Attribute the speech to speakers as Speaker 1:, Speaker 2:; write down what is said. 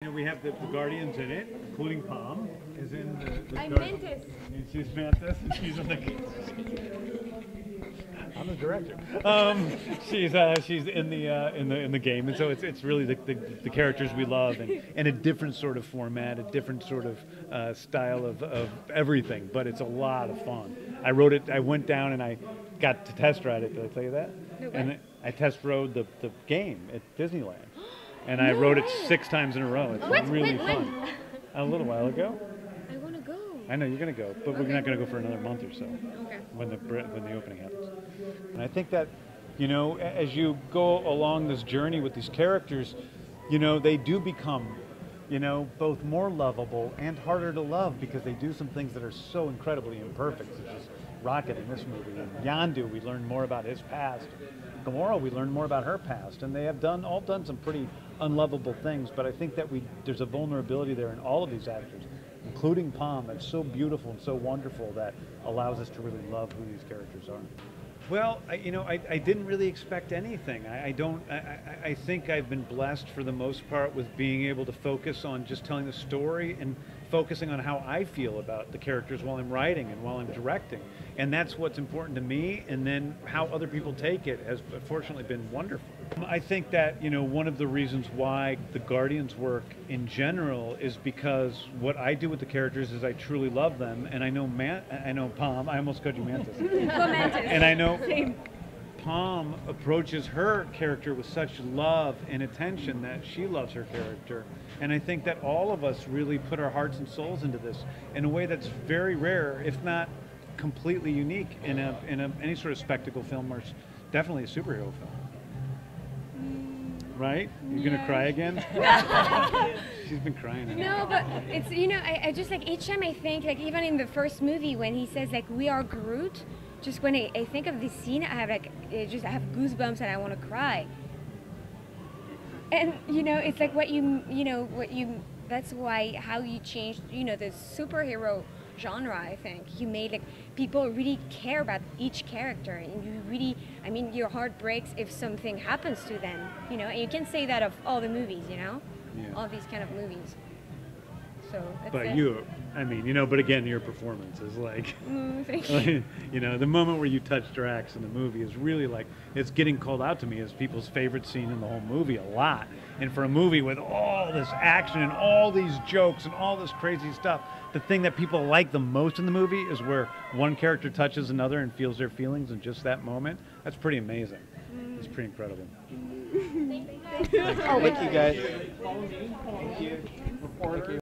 Speaker 1: You know, we have the Guardians in it, including Palm is in the
Speaker 2: I'm Mantis.
Speaker 1: And she's Mantis, and she's in the. I'm the director. She's in the game, and so it's really the characters we love, and a different sort of format, a different sort of style of everything. But it's a lot of fun. I wrote it. I went down and I got to test ride it. Did I tell you that?
Speaker 2: No,
Speaker 1: and I test rode the game at Disneyland. And I wrote it 6 times in a row. It's really fun. A little while ago.
Speaker 2: I want to go.
Speaker 1: I know you're going to go, but we're not going to go for another month or so.
Speaker 2: Okay.
Speaker 1: When the opening happens. And I think that, you know, as you go along this journey with these characters, you know, they do become, you know, both more lovable and harder to love because they do some things that are so incredibly imperfect, such as Rocket in this movie. And Yondu, we learn more about his past. Gamora, we learn more about her past, and they have all done some pretty unlovable things. But I think that there's a vulnerability there in all of these actors, including Palm, that's so beautiful and so wonderful that allows us to really love who these characters are. Well, I didn't really expect anything. I think I've been blessed for the most part with being able to focus on just telling the story and focusing on how I feel about the characters while I'm writing and while I'm directing. And that's what's important to me, and then how other people take it has fortunately been wonderful. I think that, you know, one of the reasons why the Guardians work in general is because what I do with the characters is I truly love them, and I know Palm, I almost called you Mantis.
Speaker 2: Mantis.
Speaker 1: And I know
Speaker 2: Same.
Speaker 1: Palm approaches her character with such love and attention that she loves her character. And I think that all of us really put our hearts and souls into this in a way that's very rare, if not completely unique in any sort of spectacle film or definitely a superhero film. Right? You're gonna cry again? She's been crying.
Speaker 2: No, but it's, you know, I just like each time I think, like even in the first movie when he says like we are Groot, just when I think of this scene, I have I have goosebumps and I want to cry. And you know, it's like that's why how you changed, you know, the superhero genre. I think you made like people really care about each character, and you really, I mean, your heart breaks if something happens to them, you know. And you can say that of all the movies, you know, all these kind of movies. So that's
Speaker 1: but
Speaker 2: it.
Speaker 1: I mean, you know, but again, your performance is like,
Speaker 2: thank you.
Speaker 1: you know, the moment where you touch Drax in the movie is really like, it's getting called out to me as people's favorite scene in the whole movie a lot. And for a movie with all this action and all these jokes and all this crazy stuff, the thing that people like the most in the movie is where one character touches another and feels their feelings in just that moment. That's pretty amazing. It's pretty incredible.
Speaker 3: Thank you guys. Thank you.